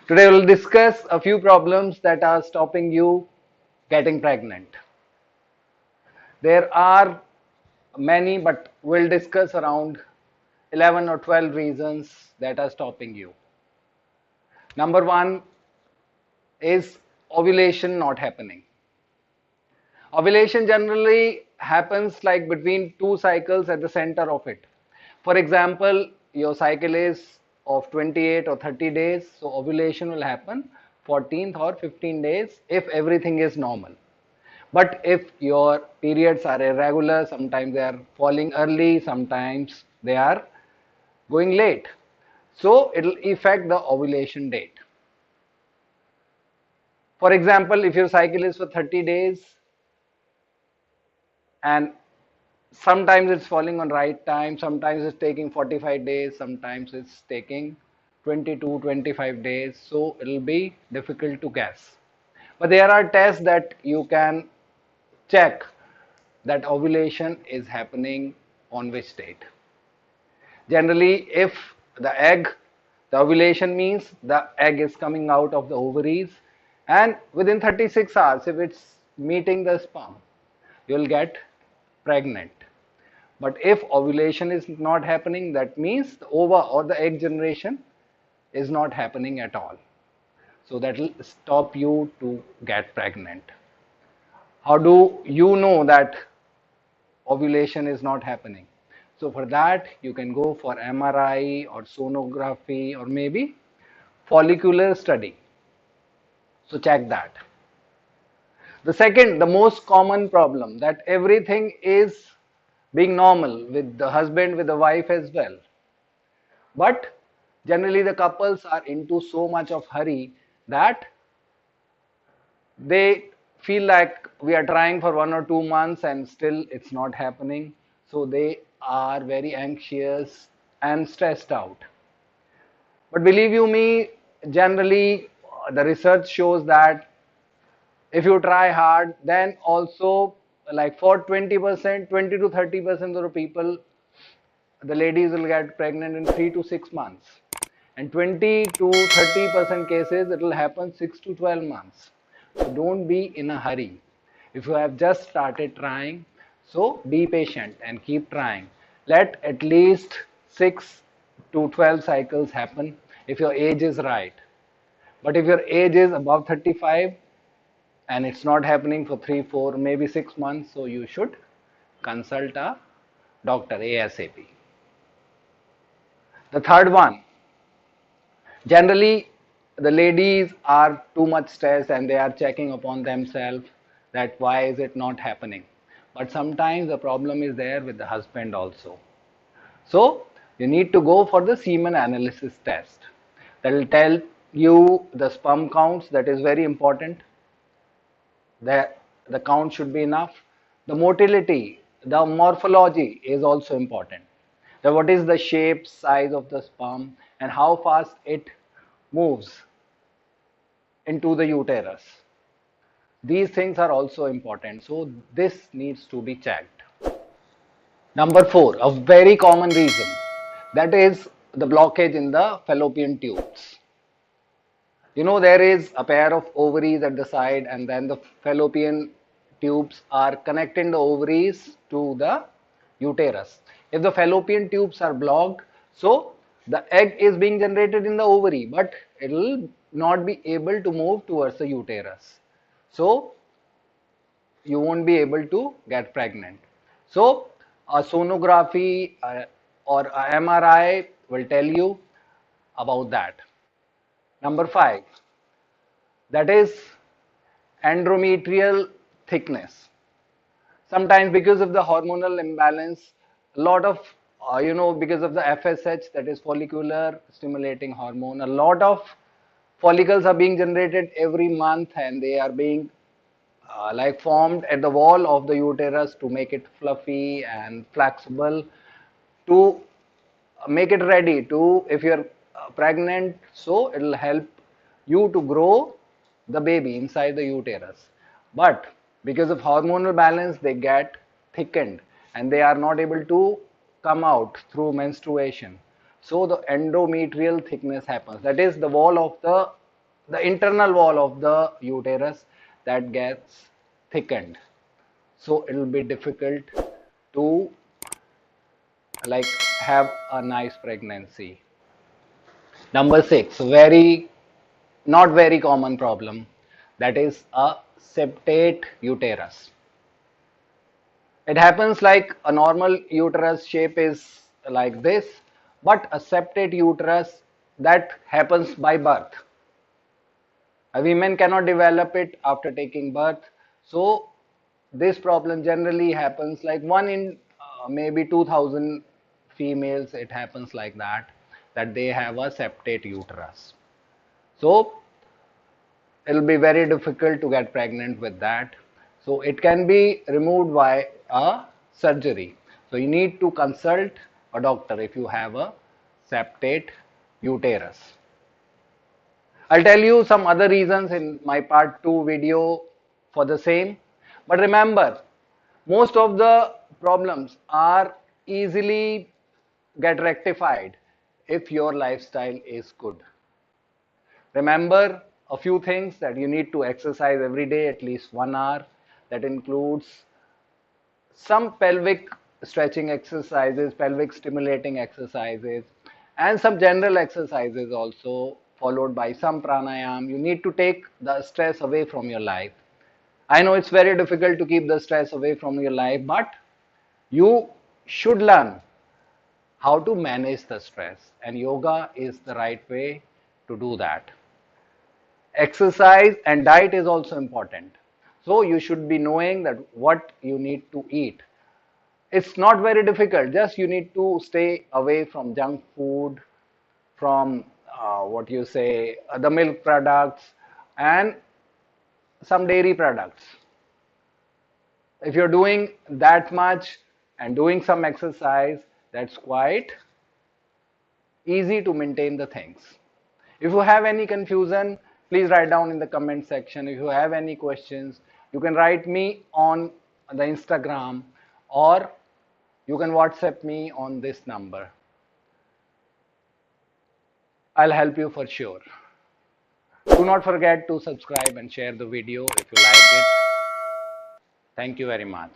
Today we'll discuss a few problems that are stopping you getting pregnant. There are many, but we'll discuss around 11 or 12 reasons that are stopping you. Number one is ovulation not happening. Ovulation generally happens like between two cycles at the center of it. For example, your cycle is of 28 or 30 days, so ovulation will happen 14th or 15 days if everything is normal. But if your periods are irregular, sometimes they are falling early, sometimes they are going late. So it will affect the ovulation date. For example, if your cycle is for 30 days and sometimes it's falling on right time, sometimes it's taking 45 days, sometimes it's taking 22, 25 days, so it'll be difficult to guess. But there are tests that you can check that ovulation is happening on which date. Generally, if the ovulation means the egg is coming out of the ovaries, and within 36 hours, if it's meeting the sperm, you'll get pregnant. But if ovulation is not happening, that means the ova or the egg generation is not happening at all. So that will stop you to get pregnant. How do you know that ovulation is not happening? So for that, you can go for MRI or sonography or maybe follicular study. So check that. The second, the most common problem, that everything is being normal with the husband, with the wife as well. But generally the couples are into so much of hurry that they feel like we are trying for 1 or 2 months and still it's not happening. So they are very anxious and stressed out. But believe you me, generally the research shows that if you try hard, then also like for 20%, 20 to 30% of the people, the ladies will get pregnant in 3 to 6 months. And 20 to 30% cases, it will happen 6 to 12 months. So don't be in a hurry. If you have just started trying, so be patient and keep trying. Let at least 6 to 12 cycles happen if your age is right. But if your age is above 35 and it's not happening for 3, 4, maybe 6 months, so you should consult a doctor ASAP. The third one, generally the ladies are too much stressed and they are checking upon themselves that why is it not happening. But sometimes the problem is there with the husband also. So you need to go for the semen analysis test. That will tell you the sperm counts, that is very important. The count should be enough. The motility, the morphology is also important. That what is the shape, size of the sperm and how fast it moves into the uterus. These things are also important. So this needs to be checked. Number four, a very common reason, that is the blockage in the fallopian tubes. You know, there is a pair of ovaries at the side and then the fallopian tubes are connecting the ovaries to the uterus. If the fallopian tubes are blocked, so the egg is being generated in the ovary, but it will not be able to move towards the uterus. So you won't be able to get pregnant. So a sonography or a MRI will tell you about that. Number five, that is endometrial thickness. Sometimes because of the hormonal imbalance, a lot of because of the FSH, that is follicular stimulating hormone, a lot of follicles are being generated every month and they are being like formed at the wall of the uterus to make it fluffy and flexible, to make it ready to, if you're pregnant, so it will help you to grow the baby inside the uterus. But because of hormonal balance, they get thickened and they are not able to come out through menstruation. So the endometrial thickness happens, that is the wall of the the internal wall of the uterus that gets thickened. So it will be difficult to like have a nice pregnancy. Number six, very not very common problem, that is a septate uterus. It happens like a normal uterus shape is like this, but a septate uterus, that happens by birth. A woman cannot develop it after taking birth. So this problem generally happens like one in maybe 2000 females. It happens like that they have a septate uterus. So it'll be very difficult to get pregnant with that. So it can be removed by a surgery. So you need to consult a doctor if you have a septate uterus. I'll tell you some other reasons in my part 2 video for the same. But remember, most of the problems are easily get rectified if your lifestyle is good. Remember a few things: that you need to exercise every day at least 1 hour. That includes some pelvic stretching exercises, pelvic stimulating exercises, and some general exercises also, followed by some pranayam. You need to take the stress away from your life. I know it's very difficult to keep the stress away from your life, but you should learn how to manage the stress, and yoga is the right way to do that. Exercise and diet is also important. So you should be knowing that what you need to eat. It's not very difficult. Just you need to stay away from junk food, from what you say, the milk products, and some dairy products. If you're doing that much and doing some exercise, that's quite easy to maintain the things. If you have any confusion, please write down in the comment section. If you have any questions, you can write me on the Instagram, or you can WhatsApp me on this number. I'll help you for sure. Do not forget to subscribe and share the video if you like it. Thank you very much.